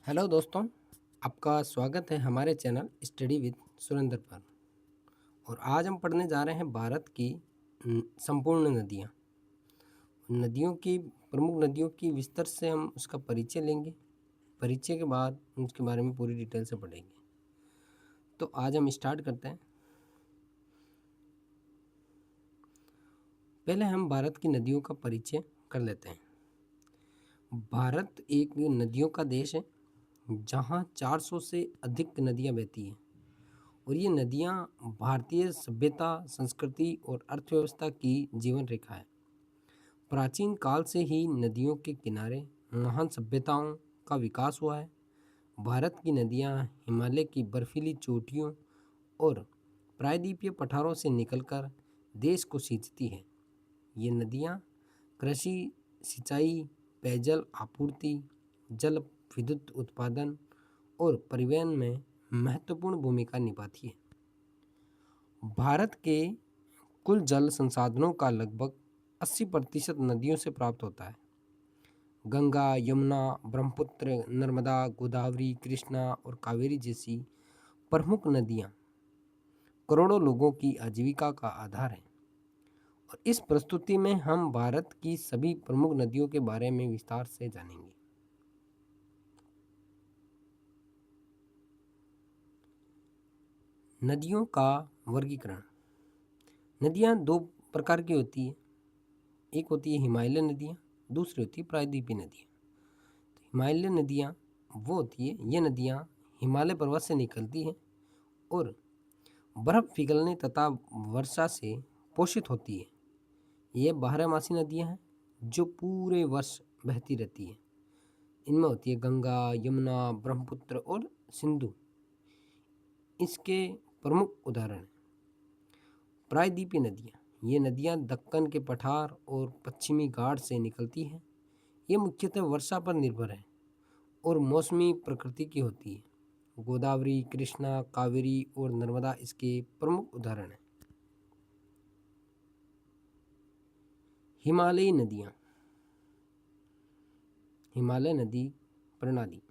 Hello दोस्तों, आपका स्वागत है हमारे चैनल स्टडी विद सुरेंद्र पर। और आज हम पढ़ने जा रहे हैं भारत की संपूर्ण नदियाँ। नदियों की प्रमुख नदियों की विस्तार से हम उसका परिचय लेंगे। परिचय के बाद उसके बारे में पूरी डिटेल से पढ़ेंगे। तो आज हम स्टार्ट करते हैं। पहले हम भारत की नदियों का परिचय कर लेते हैं। भारत एक नदियों का देश है जहाँ 400 से अधिक नदियाँ बहती हैं। और ये नदियाँ भारतीय सभ्यता, संस्कृति और अर्थव्यवस्था की जीवन रेखा है। प्राचीन काल से ही नदियों के किनारे महान सभ्यताओं का विकास हुआ है। भारत की नदियाँ हिमालय की बर्फीली चोटियों और प्रायद्वीपीय पठारों से निकलकर देश को सींचती है। ये नदियाँ कृषि, सिंचाई, पेयजल आपूर्ति, जल विद्युत उत्पादन और परिवहन में महत्वपूर्ण भूमिका निभाती है। भारत के कुल जल संसाधनों का लगभग 80% नदियों से प्राप्त होता है। गंगा, यमुना, ब्रह्मपुत्र, नर्मदा, गोदावरी, कृष्णा और कावेरी जैसी प्रमुख नदियाँ करोड़ों लोगों की आजीविका का आधार हैं। और इस प्रस्तुति में हम भारत की सभी प्रमुख नदियों के बारे में विस्तार से जानेंगे। नदियों का वर्गीकरण। नदियाँ दो प्रकार की होती है। एक होती है हिमालय नदियाँ, दूसरी होती है प्रायद्वीपीय नदियाँ। हिमालय नदियाँ वो होती है, ये नदियाँ हिमालय पर्वत से निकलती हैं और बर्फ़ पिघलने तथा वर्षा से पोषित होती है। ये बारहमासी नदियाँ हैं जो पूरे वर्ष बहती रहती हैं। इनमें होती है गंगा, यमुना, ब्रह्मपुत्र और सिंधु। इसके प्रमुख उदाहरण हैं। प्रायद्वीपीय नदियाँ, ये नदियाँ दक्कन के पठार और पश्चिमी घाट से निकलती हैं। ये मुख्यतः वर्षा पर निर्भर है और मौसमी प्रकृति की होती है। गोदावरी, कृष्णा, कावेरी और नर्मदा इसके प्रमुख उदाहरण हैं। हिमालयी नदियाँ। हिमालय नदी प्रणाली।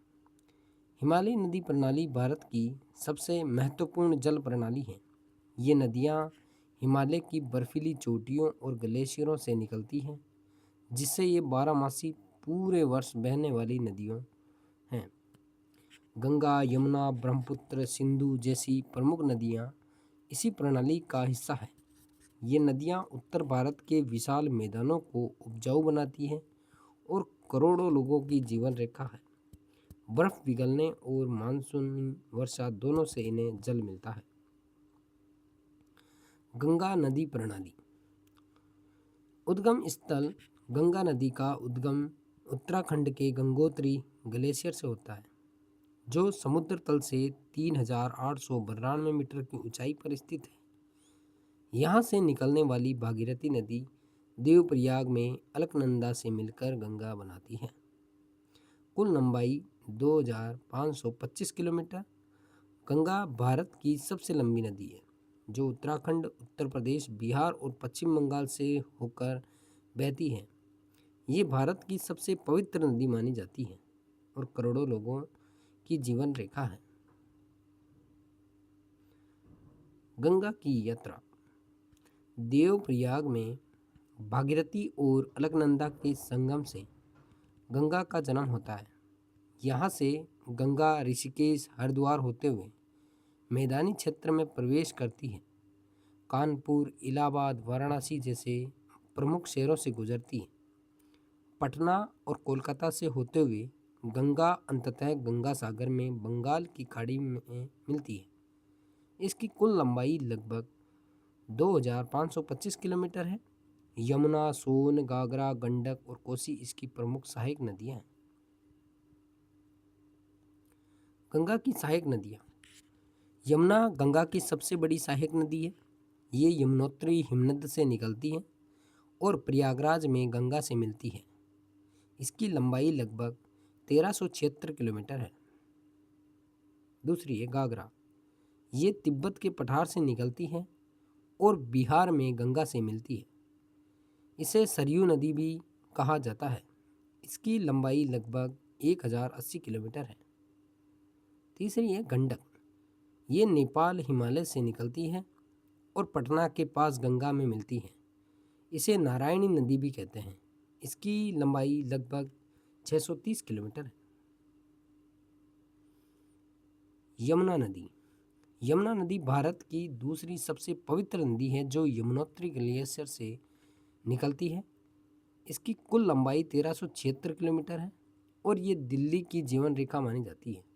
हिमालयी नदी प्रणाली भारत की सबसे महत्वपूर्ण जल प्रणाली है। ये नदियाँ हिमालय की बर्फीली चोटियों और ग्लेशियरों से निकलती हैं, जिससे ये बारहमासी पूरे वर्ष बहने वाली नदियों हैं। गंगा, यमुना, ब्रह्मपुत्र, सिंधु जैसी प्रमुख नदियाँ इसी प्रणाली का हिस्सा है। ये नदियाँ उत्तर भारत के विशाल मैदानों को उपजाऊ बनाती हैं और करोड़ों लोगों की जीवन रेखा है। बर्फ पिघलने और मानसूनी वर्षा दोनों से इन्हें जल मिलता है। गंगा नदी प्रणाली। उद्गम स्थल। गंगा नदी का उद्गम उत्तराखंड के गंगोत्री ग्लेशियर से होता है, जो समुद्र तल से 3,892 मीटर की ऊंचाई पर स्थित है। यहाँ से निकलने वाली भागीरथी नदी देवप्रयाग में अलकनंदा से मिलकर गंगा बनाती है। कुल लंबाई 2,525 किलोमीटर। गंगा भारत की सबसे लंबी नदी है, जो उत्तराखंड, उत्तर प्रदेश, बिहार और पश्चिम बंगाल से होकर बहती है। ये भारत की सबसे पवित्र नदी मानी जाती है और करोड़ों लोगों की जीवन रेखा है। गंगा की यात्रा। देवप्रयाग में भागीरथी और अलकनंदा के संगम से गंगा का जन्म होता है। यहाँ से गंगा ऋषिकेश, हरिद्वार होते हुए मैदानी क्षेत्र में प्रवेश करती है। कानपुर, इलाहाबाद, वाराणसी जैसे प्रमुख शहरों से गुजरती है। पटना और कोलकाता से होते हुए गंगा अंततः गंगा सागर में बंगाल की खाड़ी में मिलती है। इसकी कुल लंबाई लगभग 2,525 किलोमीटर है। यमुना, सोन, घाघरा, गंडक और कोसी इसकी प्रमुख सहायक नदियाँ हैं। गंगा की सहायक नदियाँ। यमुना गंगा की सबसे बड़ी सहायक नदी है। ये यमुनोत्री हिमनद से निकलती है और प्रयागराज में गंगा से मिलती है। इसकी लंबाई लगभग 1,376 किलोमीटर है। दूसरी है घाघरा। ये तिब्बत के पठार से निकलती है और बिहार में गंगा से मिलती है। इसे सरयू नदी भी कहा जाता है। इसकी लंबाई लगभग 1,080 किलोमीटर है। तीसरी है गंडक। ये नेपाल हिमालय से निकलती है और पटना के पास गंगा में मिलती है। इसे नारायणी नदी भी कहते हैं। इसकी लंबाई लगभग 630 किलोमीटर है। यमुना नदी। यमुना नदी भारत की दूसरी सबसे पवित्र नदी है जो यमुनोत्री ग्लेशियर से निकलती है। इसकी कुल लंबाई 1376 किलोमीटर है और ये दिल्ली की जीवन रेखा मानी जाती है।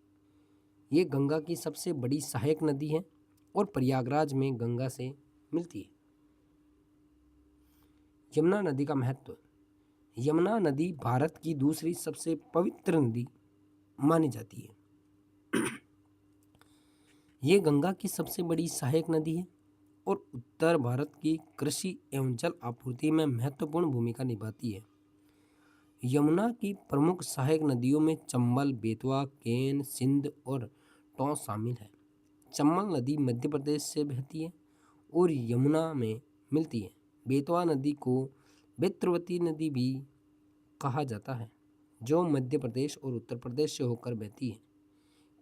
ये गंगा की सबसे बड़ी सहायक नदी है और प्रयागराज में गंगा से मिलती है। यमुना नदी का महत्व। यमुना नदी भारत की दूसरी सबसे पवित्र नदी मानी जाती है। ये गंगा की सबसे बड़ी सहायक नदी है और उत्तर भारत की कृषि एवं जल आपूर्ति में महत्वपूर्ण भूमिका निभाती है। यमुना की प्रमुख सहायक नदियों में चंबल, बेतवा, केन, सिंध और टोंस शामिल है। चंबल नदी मध्य प्रदेश से बहती है और यमुना में मिलती है। बेतवा नदी को बेत्रवती नदी भी कहा जाता है जो मध्य प्रदेश और उत्तर प्रदेश से होकर बहती है।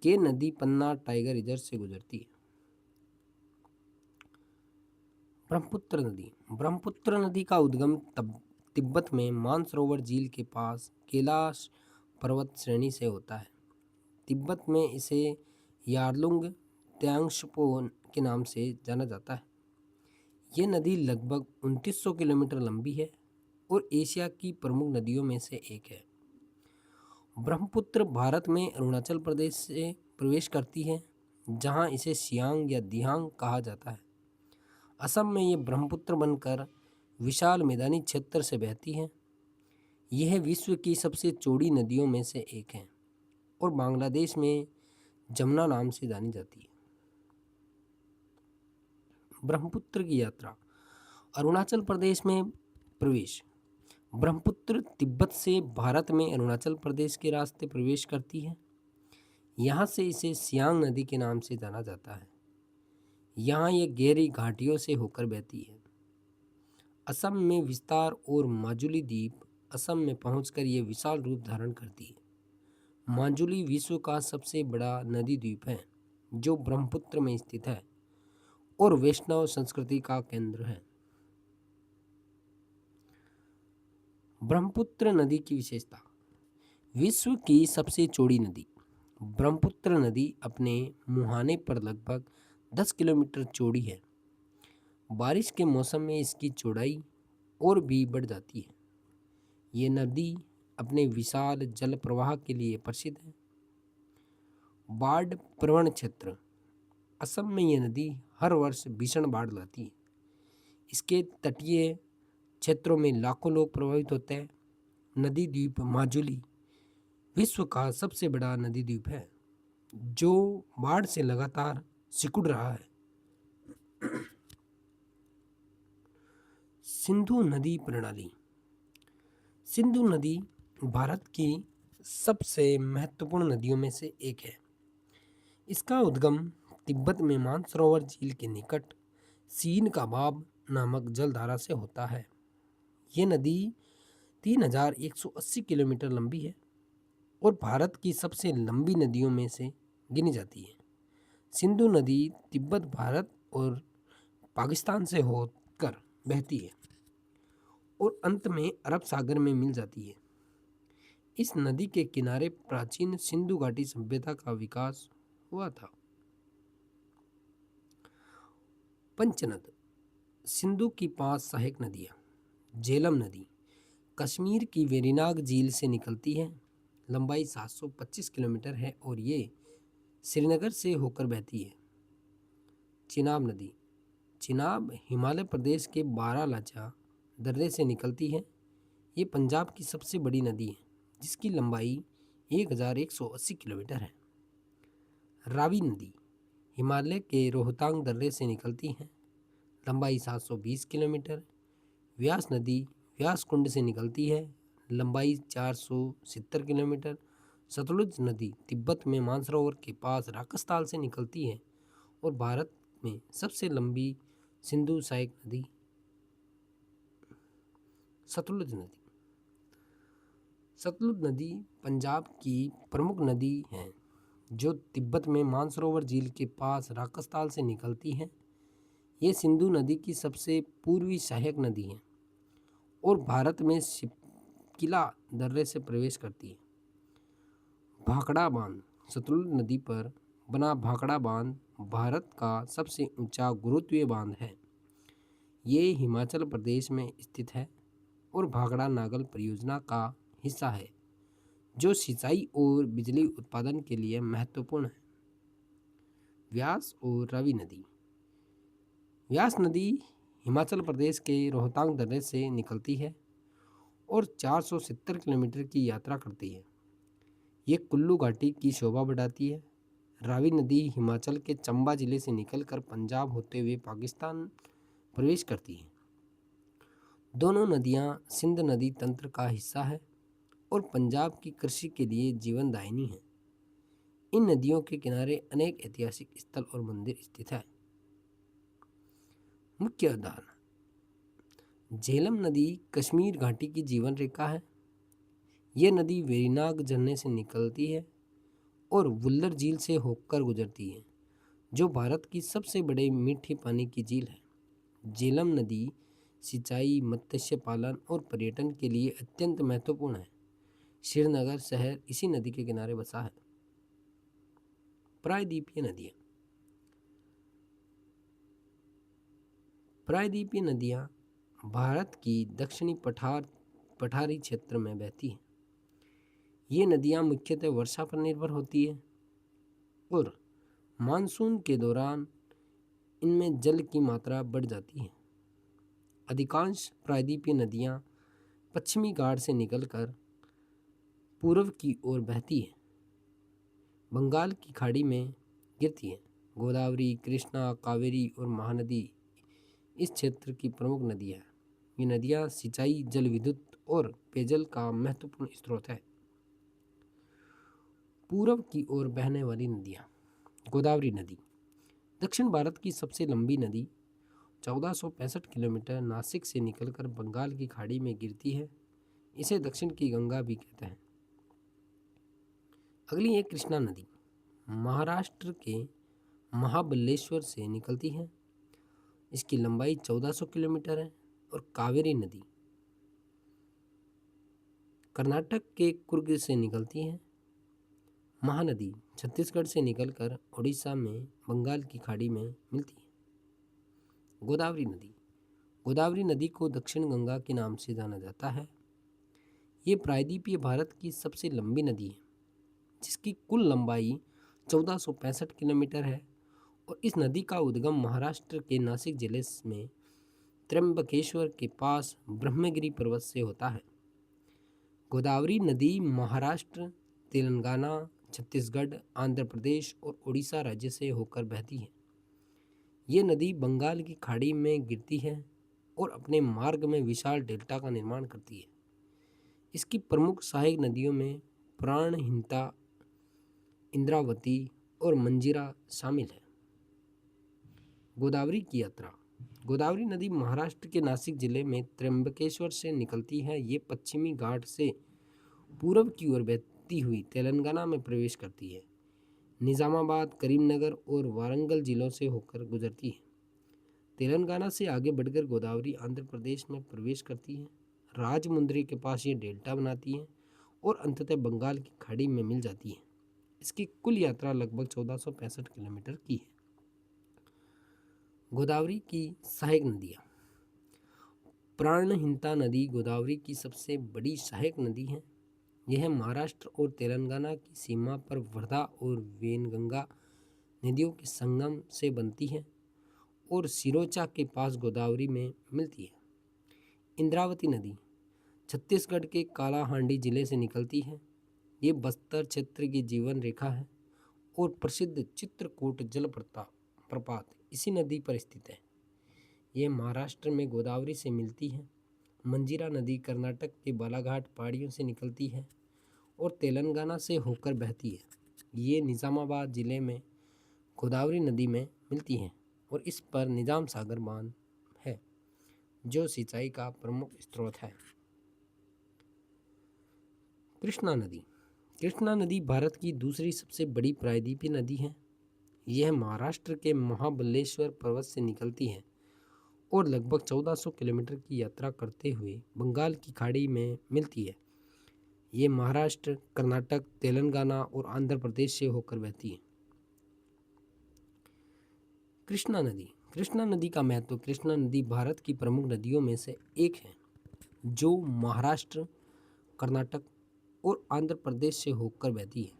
केन नदी पन्ना टाइगर रिजर्व से गुजरती है। ब्रह्मपुत्र नदी। ब्रह्मपुत्र नदी का उद्गम तिब्बत में मानसरोवर झील के पास कैलाश पर्वत श्रेणी से होता है। तिब्बत में इसे यारलुंग त्सांगपो के नाम से जाना जाता है। ये नदी लगभग 2900 किलोमीटर लंबी है और एशिया की प्रमुख नदियों में से एक है। ब्रह्मपुत्र भारत में अरुणाचल प्रदेश से प्रवेश करती है जहाँ इसे सियांग या दिहांग कहा जाता है। असम में ये ब्रह्मपुत्र बनकर विशाल मैदानी क्षेत्र से बहती है। यह विश्व की सबसे चौड़ी नदियों में से एक है और बांग्लादेश में जमुना नाम से जानी जाती है। ब्रह्मपुत्र की यात्रा। अरुणाचल प्रदेश में प्रवेश। ब्रह्मपुत्र तिब्बत से भारत में अरुणाचल प्रदेश के रास्ते प्रवेश करती है। यहाँ से इसे सियांग नदी के नाम से जाना जाता है। यहाँ ये गहरी घाटियों से होकर बहती है। असम में विस्तार और माजुली द्वीप। असम में पहुंचकर ये विशाल रूप धारण करती है। माजुली विश्व का सबसे बड़ा नदी द्वीप है जो ब्रह्मपुत्र में स्थित है और वैष्णव संस्कृति का केंद्र है। ब्रह्मपुत्र नदी की विशेषता। विश्व की सबसे चौड़ी नदी। ब्रह्मपुत्र नदी अपने मुहाने पर लगभग 10 किलोमीटर चौड़ी है। बारिश के मौसम में इसकी चौड़ाई और भी बढ़ जाती है। ये नदी अपने विशाल जल प्रवाह के लिए प्रसिद्ध है। बाढ़ प्रवण क्षेत्र। असम में यह नदी हर वर्ष भीषण बाढ़ लाती है। इसके तटीय क्षेत्रों में लाखों लोग प्रभावित होते हैं। नदी द्वीप माजुली विश्व का सबसे बड़ा नदी द्वीप है जो बाढ़ से लगातार सिकुड़ रहा है। सिंधु नदी प्रणाली। सिंधु नदी भारत की सबसे महत्वपूर्ण नदियों में से एक है। इसका उद्गम तिब्बत में मानसरोवर झील के निकट सीन का बाब नामक जलधारा से होता है। ये नदी 3180 किलोमीटर लंबी है और भारत की सबसे लंबी नदियों में से गिनी जाती है। सिंधु नदी तिब्बत, भारत और पाकिस्तान से होकर बहती है और अंत में अरब सागर में मिल जाती है। इस नदी के किनारे प्राचीन सिंधु घाटी सभ्यता का विकास हुआ था। पंचनद। सिंधु की 5 सहायक नदियाँ। झेलम नदी कश्मीर की वेरीनाग झील से निकलती है। लंबाई 725 किलोमीटर है और ये श्रीनगर से होकर बहती है। चिनाब नदी। चिनाब हिमाचल प्रदेश के बारालाचा दर्रे से निकलती है। ये पंजाब की सबसे बड़ी नदी है जिसकी लंबाई 1180 किलोमीटर है। रावी नदी हिमालय के रोहतांग दर्रे से निकलती है। लंबाई 720 किलोमीटर। व्यास नदी व्यास कुंड से निकलती है। लंबाई 470 किलोमीटर। सतलुज नदी तिब्बत में मानसरोवर के पास राकसताल से निकलती है और भारत में सबसे लंबी सिंधु सहायक नदी सतलुज नदी। सतलुज नदी पंजाब की प्रमुख नदी है जो तिब्बत में मानसरोवर झील के पास राकसताल से निकलती है। ये सिंधु नदी की सबसे पूर्वी सहायक नदी है और भारत में शिप्किला दर्रे से प्रवेश करती है। भाखड़ा बांध, सतलुज नदी पर बना भाखड़ा बांध भारत का सबसे ऊंचा गुरुत्वीय बांध है। ये हिमाचल प्रदेश में स्थित है और भाखड़ा नागल परियोजना का हिस्सा है, जो सिंचाई और बिजली उत्पादन के लिए महत्वपूर्ण है। व्यास और रावी नदी। व्यास नदी हिमाचल प्रदेश के रोहतांग दर्रे से निकलती है और 470 किलोमीटर की यात्रा करती है। ये कुल्लू घाटी की शोभा बढ़ाती है। रावी नदी हिमाचल के चंबा जिले से निकलकर पंजाब होते हुए पाकिस्तान प्रवेश करती है। दोनों नदियां सिंध नदी तंत्र का हिस्सा है और पंजाब की कृषि के लिए जीवनदायिनी है। इन नदियों के किनारे अनेक ऐतिहासिक स्थल और मंदिर स्थित हैं। मुख्य उदाहरण: झेलम नदी कश्मीर घाटी की जीवन रेखा है। यह नदी वेरीनाग झरने से निकलती है और वुल्लर झील से होकर गुजरती है, जो भारत की सबसे बड़े मीठे पानी की झील है। झेलम नदी सिंचाई, मत्स्य पालन और पर्यटन के लिए अत्यंत महत्वपूर्ण है। श्रीनगर शहर इसी नदी के किनारे बसा है। प्रायद्वीपीय नदियाँ। प्रायद्वीपीय नदियाँ भारत की दक्षिणी पठारी क्षेत्र में बहती हैं। ये नदियाँ मुख्यतः वर्षा पर निर्भर होती है और मानसून के दौरान इनमें जल की मात्रा बढ़ जाती है। अधिकांश प्रायद्वीपीय नदियाँ पश्चिमी घाट से निकलकर पूर्व की ओर बहती है, बंगाल की खाड़ी में गिरती है। गोदावरी, कृष्णा, कावेरी और महानदी इस क्षेत्र की प्रमुख नदियाँ हैं। ये नदियाँ सिंचाई, जल विद्युत और पेयजल का महत्वपूर्ण स्रोत है। पूर्व की ओर बहने वाली नदियाँ। गोदावरी नदी दक्षिण भारत की सबसे लंबी नदी 1465 किलोमीटर नासिक से निकलकर बंगाल की खाड़ी में गिरती है। इसे दक्षिण की गंगा भी कहते हैं। अगली है कृष्णा नदी। महाराष्ट्र के महाबलेश्वर से निकलती है। इसकी लंबाई 1400 किलोमीटर है। और कावेरी नदी कर्नाटक के कुर्ग से निकलती है। महानदी छत्तीसगढ़ से निकलकर उड़ीसा में बंगाल की खाड़ी में मिलती है। गोदावरी नदी को दक्षिण गंगा के नाम से जाना जाता है। ये प्रायद्वीपीय भारत की सबसे लंबी नदी है, जिसकी कुल लंबाई 1465 किलोमीटर है और इस नदी का उद्गम महाराष्ट्र के नासिक जिले में त्र्यंबकेश्वर के पास ब्रह्मगिरी पर्वत से होता है। गोदावरी नदी महाराष्ट्र, तेलंगाना, छत्तीसगढ़, आंध्र प्रदेश और उड़ीसा राज्य से होकर बहती है। ये नदी बंगाल की खाड़ी में गिरती है और अपने मार्ग में विशाल डेल्टा का निर्माण करती है। इसकी प्रमुख सहायक नदियों में प्राणहिता, इंद्रावती और मंजीरा शामिल है। गोदावरी की यात्रा। गोदावरी नदी महाराष्ट्र के नासिक जिले में त्र्यंबकेश्वर से निकलती है। ये पश्चिमी घाट से पूर्व की ओर बहती हुई तेलंगाना में प्रवेश करती है। निजामाबाद, करीमनगर और वारंगल जिलों से होकर गुजरती है। तेलंगाना से आगे बढ़कर गोदावरी आंध्र प्रदेश में प्रवेश करती है। राजमुंद्री के पास ये डेल्टा बनाती है और अंततः बंगाल की खाड़ी में मिल जाती है। इसकी कुल यात्रा लगभग 1465 किलोमीटर की है। गोदावरी की सहायक नदियाँ। प्राणहिता नदी गोदावरी की सबसे बड़ी सहायक नदी है। यह महाराष्ट्र और तेलंगाना की सीमा पर वर्धा और वेनगंगा नदियों के संगम से बनती है और सिरोचा के पास गोदावरी में मिलती है। इंद्रावती नदी छत्तीसगढ़ के कालाहांडी जिले से निकलती है। ये बस्तर क्षेत्र की जीवन रेखा है और प्रसिद्ध चित्रकूट जल प्रपात इसी नदी पर स्थित है। यह महाराष्ट्र में गोदावरी से मिलती है। मंजीरा नदी कर्नाटक के बालाघाट पहाड़ियों से निकलती है और तेलंगाना से होकर बहती है। ये निजामाबाद जिले में गोदावरी नदी में मिलती है और इस पर निजाम सागर बांध है, जो सिंचाई का प्रमुख स्रोत है। कृष्णा नदी कृष्णा नदी भारत की दूसरी सबसे बड़ी प्रायद्वीपीय नदी है। यह महाराष्ट्र के महाबलेश्वर पर्वत से निकलती है और लगभग 1400 किलोमीटर की यात्रा करते हुए बंगाल की खाड़ी में मिलती है। ये महाराष्ट्र, कर्नाटक, तेलंगाना और आंध्र प्रदेश से होकर बहती है। कृष्णा नदी। कृष्णा नदी का महत्व। कृष्णा नदी भारत की प्रमुख नदियों में से एक है जो महाराष्ट्र, कर्नाटक और आंध्र प्रदेश से होकर बहती है।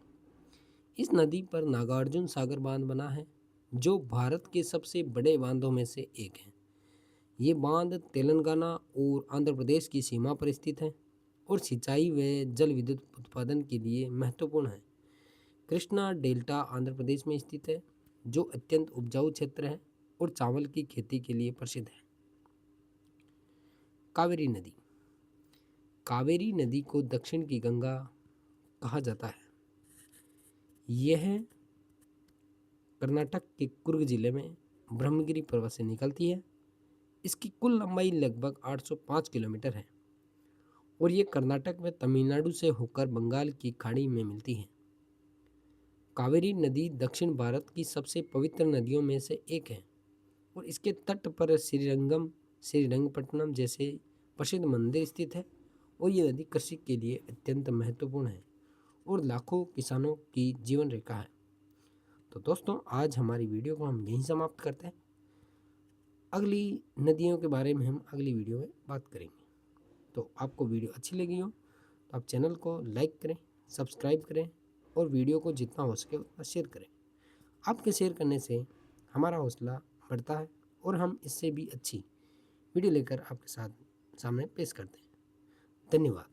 इस नदी पर नागार्जुन सागर बांध बना है जो भारत के सबसे बड़े बांधों में से एक है। ये बांध तेलंगाना और आंध्र प्रदेश की सीमा पर स्थित है और सिंचाई व जल विद्युत उत्पादन के लिए महत्वपूर्ण है। कृष्णा डेल्टा आंध्र प्रदेश में स्थित है जो अत्यंत उपजाऊ क्षेत्र है और चावल की खेती के लिए प्रसिद्ध है। कावेरी नदी। कावेरी नदी को दक्षिण की गंगा कहा जाता है। यह कर्नाटक के कुर्ग जिले में ब्रह्मगिरी पर्वत से निकलती है। इसकी कुल लंबाई लगभग 805 किलोमीटर है और ये कर्नाटक व तमिलनाडु से होकर बंगाल की खाड़ी में मिलती है। कावेरी नदी दक्षिण भारत की सबसे पवित्र नदियों में से एक है और इसके तट पर श्रीरंगपट्टनम जैसे प्रसिद्ध मंदिर स्थित है और ये नदी कृषि के लिए अत्यंत महत्वपूर्ण है और लाखों किसानों की जीवन रेखा है। तो दोस्तों, आज हमारी वीडियो को हम यहीं समाप्त करते हैं। अगली नदियों के बारे में हम अगली वीडियो में बात करेंगे। तो आपको वीडियो अच्छी लगी हो तो आप चैनल को लाइक करें, सब्सक्राइब करें और वीडियो को जितना हो सके उतना शेयर करें। आपके शेयर करने से हमारा हौसला बढ़ता है और हम इससे भी अच्छी वीडियो लेकर आपके साथ सामने पेश करते हैं। धन्यवाद।